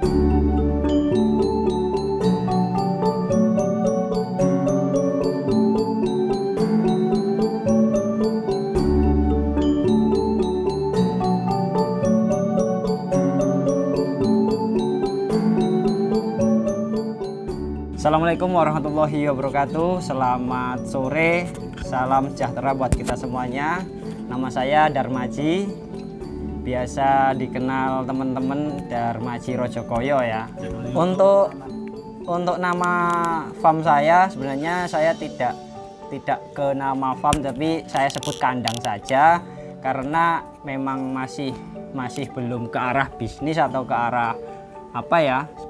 Assalamualaikum warahmatullahi wabarakatuh. Selamat sore, salam sejahtera buat kita semuanya. Nama saya Darmaji, biasa dikenal teman-teman Darmaji Rojokoyo ya. Untuk nama farm saya sebenarnya saya tidak ke nama farm, tapi saya sebut kandang saja karena memang masih belum ke arah bisnis atau ke arah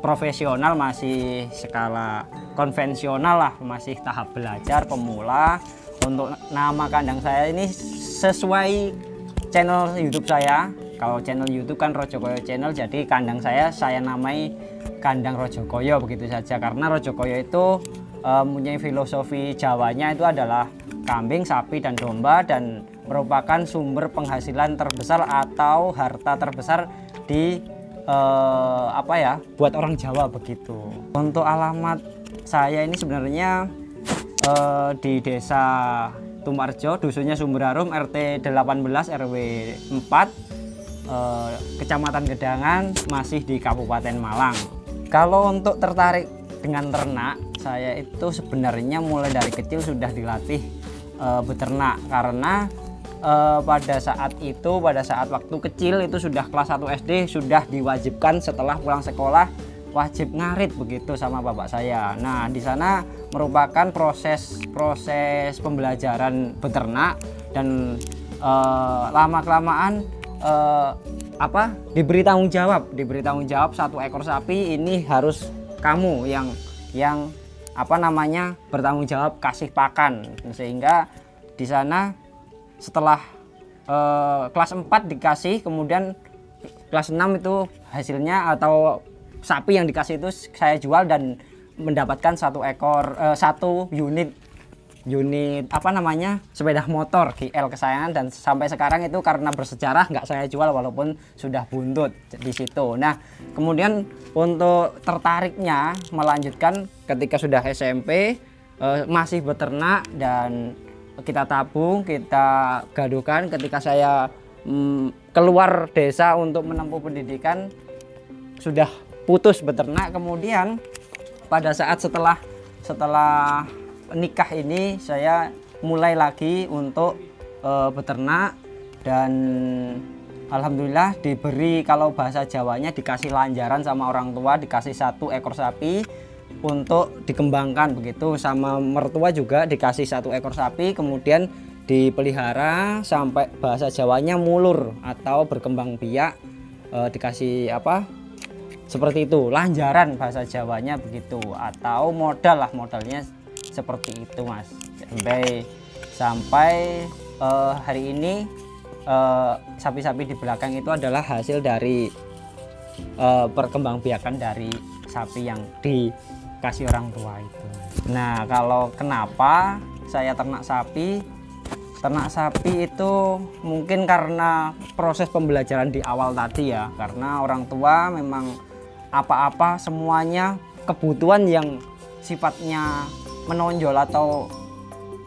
profesional, masih skala konvensional lah, masih tahap belajar pemula. Untuk nama kandang saya ini sesuai channel YouTube saya. Kalau channel YouTube kan Rojokoyo Channel, jadi kandang saya namai kandang Rojokoyo begitu saja, karena Rojokoyo itu mempunyai filosofi Jawanya itu adalah kambing, sapi, dan domba, dan merupakan sumber penghasilan terbesar atau harta terbesar di buat orang Jawa begitu. Untuk alamat saya ini sebenarnya di Desa Tumarjo, dusunnya Sumberharum, RT 18 RW 4, Kecamatan Gedangan, masih di Kabupaten Malang. Kalau untuk tertarik dengan ternak, saya itu sebenarnya mulai dari kecil sudah dilatih beternak, karena pada saat waktu kecil itu sudah kelas 1 SD sudah diwajibkan setelah pulang sekolah wajib ngarit begitu sama bapak saya. Nah, di sana merupakan proses pembelajaran beternak, dan lama-kelamaan diberi tanggung jawab 1 ekor sapi ini harus kamu yang bertanggung jawab kasih pakan. Sehingga di sana setelah kelas 4 dikasih, kemudian kelas 6 itu hasilnya atau sapi yang dikasih itu saya jual dan mendapatkan 1 unit sepeda motor GL kesayangan, dan sampai sekarang itu karena bersejarah nggak saya jual walaupun sudah buntut di situ. Nah, kemudian untuk tertariknya melanjutkan ketika sudah SMP, masih beternak, dan kita tabung, kita gaduhkan ketika saya keluar desa untuk menempuh pendidikan, sudah putus beternak. Kemudian pada saat setelah nikah ini saya mulai lagi untuk beternak, dan alhamdulillah diberi, kalau bahasa Jawanya, dikasih lanjaran sama orang tua, dikasih 1 ekor sapi untuk dikembangkan begitu, sama mertua juga dikasih 1 ekor sapi, kemudian dipelihara sampai bahasa Jawanya mulur atau berkembang biak, dikasih seperti itu, lanjaran bahasa Jawanya begitu, atau modalnya seperti itu Mas. Sampai hari ini sapi-sapi di belakang itu adalah hasil dari perkembangbiakan dari sapi yang dikasih orang tua itu. Nah, kalau kenapa saya ternak sapi itu mungkin karena proses pembelajaran di awal tadi ya, karena orang tua memang apa-apa semuanya kebutuhan yang sifatnya menonjol atau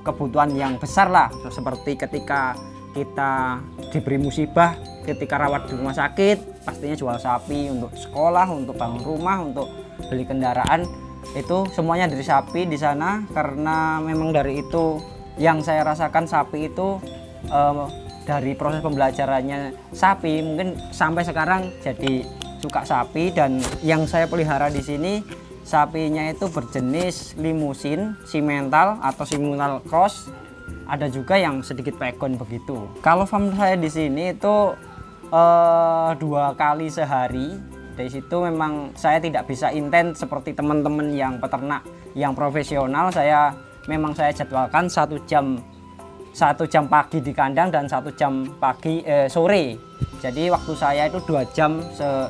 kebutuhan yang besar lah, seperti ketika kita diberi musibah, ketika rawat di rumah sakit, pastinya jual sapi untuk sekolah, untuk bangun rumah, untuk beli kendaraan, itu semuanya dari sapi di sana. Karena memang dari itu yang saya rasakan, sapi itu dari proses pembelajarannya sapi, mungkin sampai sekarang jadi suka sapi. Dan yang saya pelihara di sini sapinya itu berjenis limusin, simental atau simental cross, ada juga yang sedikit pegon begitu. Kalau farm saya di sini itu 2 kali sehari. Dari situ memang saya tidak bisa intens seperti teman-teman yang peternak yang profesional. Saya jadwalkan 1 jam pagi di kandang dan 1 jam sore. Jadi waktu saya itu 2 jam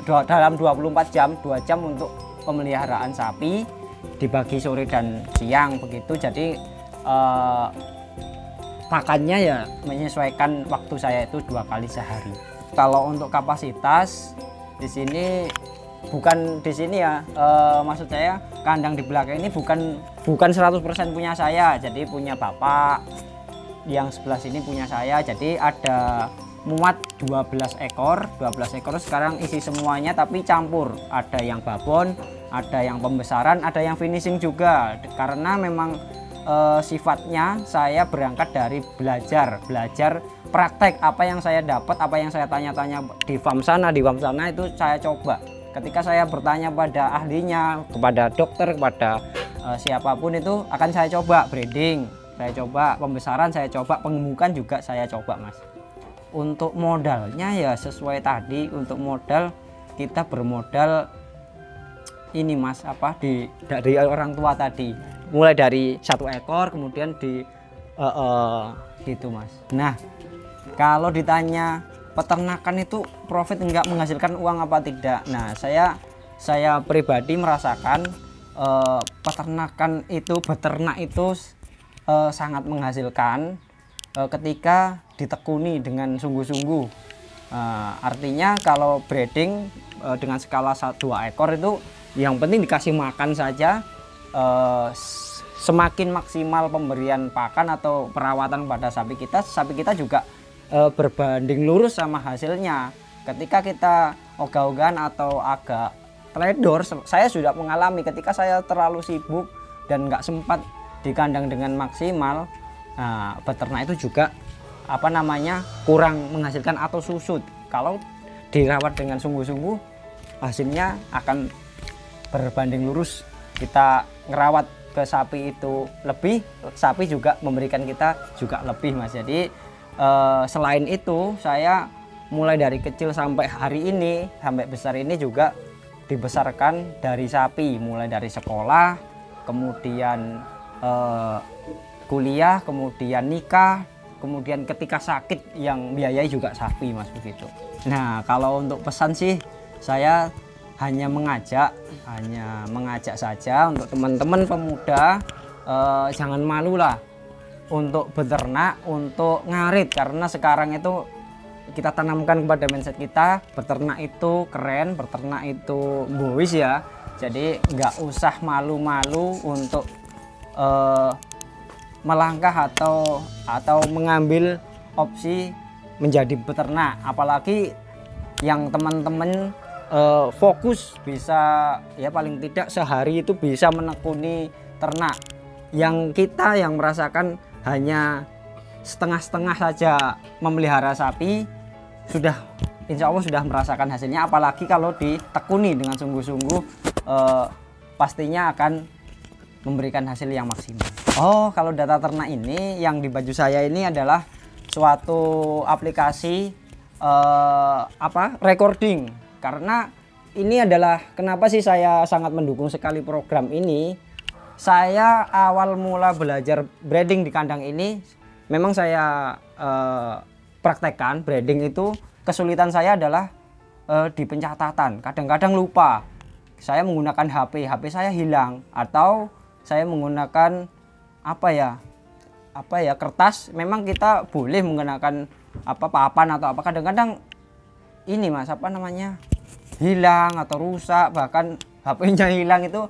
dalam 24 jam, 2 jam untuk pemeliharaan sapi, dibagi sore dan siang begitu. Jadi pakannya ya menyesuaikan waktu saya itu 2 kali sehari. Kalau untuk kapasitas di sini bukan di sini ya, maksud saya kandang di belakang ini bukan 100% punya saya, jadi punya bapak, yang sebelah sini punya saya. Jadi ada muat 12 ekor sekarang isi semuanya, tapi campur, ada yang babon, ada yang pembesaran, ada yang finishing juga, karena memang sifatnya saya berangkat dari belajar praktek. Apa yang saya dapat, apa yang saya tanya-tanya di farm sana itu saya coba. Ketika saya bertanya pada ahlinya, kepada dokter, kepada siapapun, itu akan saya coba. Breeding saya coba, pembesaran saya coba, pengemukan juga saya coba, Mas. Untuk modalnya ya sesuai tadi, untuk modal kita bermodal ini, Mas, dari orang tua tadi, mulai dari 1 ekor, kemudian gitu, Mas. Nah, kalau ditanya peternakan itu profit enggak, menghasilkan uang apa tidak? Nah, saya pribadi merasakan beternak itu sangat menghasilkan ketika ditekuni dengan sungguh-sungguh. Artinya kalau breeding dengan skala 2 ekor itu yang penting dikasih makan saja, semakin maksimal pemberian pakan atau perawatan pada sapi kita juga berbanding lurus sama hasilnya. Ketika kita ogah-ogahan atau agak teledor, saya sudah mengalami ketika saya terlalu sibuk dan nggak sempat di kandang dengan maksimal. Nah, beternak itu juga kurang menghasilkan atau susut. Kalau dirawat dengan sungguh-sungguh, hasilnya akan berbanding lurus. Kita ngerawat ke sapi itu lebih, sapi juga memberikan kita juga lebih, Mas. Jadi selain itu, saya mulai dari kecil sampai hari ini, sampai besar ini juga dibesarkan dari sapi, mulai dari sekolah, kemudian kuliah, kemudian nikah, kemudian ketika sakit yang biayai juga sapi, Mas, begitu. Nah, kalau untuk pesan sih, saya hanya mengajak saja untuk teman-teman pemuda, jangan malu lah untuk beternak, untuk ngarit, karena sekarang itu kita tanamkan kepada mindset kita, beternak itu keren, beternak itu bois ya. Jadi nggak usah malu-malu untuk melangkah atau mengambil opsi menjadi beternak. Apalagi yang teman-teman fokus bisa, ya paling tidak sehari itu bisa menekuni ternak. Yang kita yang merasakan hanya setengah-setengah saja memelihara sapi, sudah insya Allah sudah merasakan hasilnya. Apalagi kalau ditekuni dengan sungguh-sungguh, pastinya akan memberikan hasil yang maksimal. Oh, kalau data ternak ini yang di baju saya ini adalah suatu aplikasi recording. Karena ini adalah kenapa sih saya sangat mendukung sekali program ini. Saya awal mula belajar breeding di kandang ini, memang saya praktekkan breeding itu. Kesulitan saya adalah di pencatatan. Kadang-kadang lupa. Saya menggunakan HP saya hilang, atau saya menggunakan kertas. Memang kita boleh menggunakan papan atau apa. Kadang-kadang ini, Mas, hilang atau rusak, bahkan HP-nya hilang, itu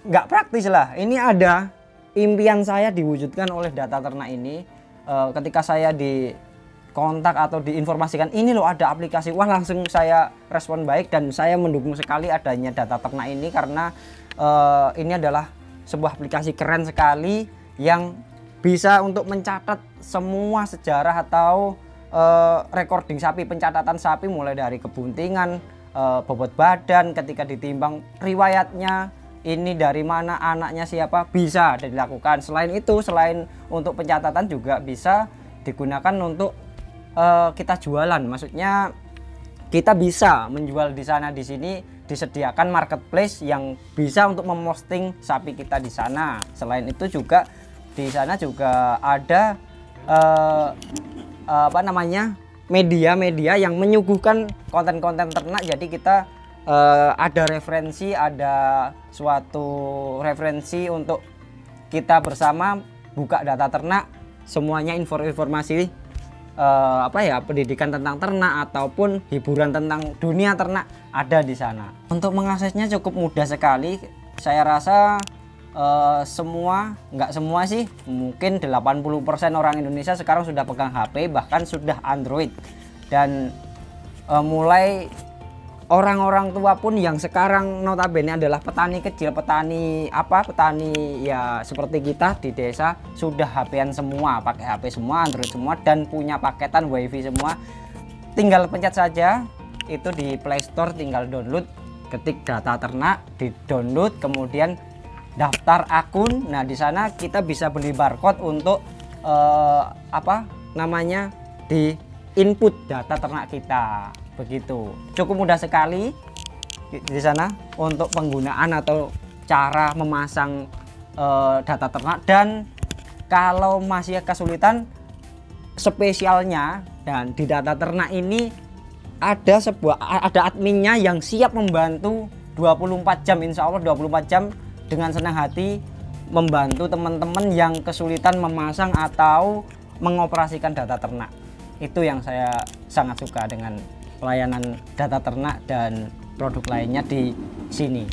nggak praktis lah. Ini ada impian saya diwujudkan oleh data ternak ini. Ketika saya di kontak atau diinformasikan ini loh ada aplikasi, wah langsung saya respon baik, dan saya mendukung sekali adanya data ternak ini, karena ini adalah sebuah aplikasi keren sekali yang bisa untuk mencatat semua sejarah atau recording sapi, pencatatan sapi mulai dari kebuntingan, bobot badan, ketika ditimbang, riwayatnya ini dari mana, anaknya siapa, bisa dilakukan. Selain itu, selain untuk pencatatan juga bisa digunakan untuk kita jualan. Maksudnya kita bisa menjual di sana, di sini disediakan marketplace yang bisa untuk memposting sapi kita di sana. Selain itu juga di sana juga ada media-media yang menyuguhkan konten-konten ternak. Jadi kita ada referensi, ada suatu referensi untuk kita bersama buka data ternak, semuanya informasi apa ya, pendidikan tentang ternak ataupun hiburan tentang dunia ternak ada di sana. Untuk mengaksesnya cukup mudah sekali. Saya rasa nggak semua sih, mungkin 80% orang Indonesia sekarang sudah pegang HP, bahkan sudah Android. Dan mulai orang-orang tua pun yang sekarang notabene adalah petani kecil, petani ya seperti kita di desa, sudah HP-an semua, pakai HP semua, Android semua, dan punya paketan WiFi semua. Tinggal pencet saja itu di Play Store, tinggal download, ketik data ternak, di download, kemudian daftar akun. Nah, di sana kita bisa beli barcode untuk di input data ternak kita. Begitu, cukup mudah sekali di sana untuk penggunaan atau cara memasang data ternak. Dan kalau masih kesulitan, spesialnya dan di data ternak ini ada adminnya yang siap membantu 24 jam, insya Allah 24 jam, dengan senang hati membantu teman-teman yang kesulitan memasang atau mengoperasikan data ternak. Itu yang saya sangat suka dengan pelayanan data ternak dan produk lainnya di sini.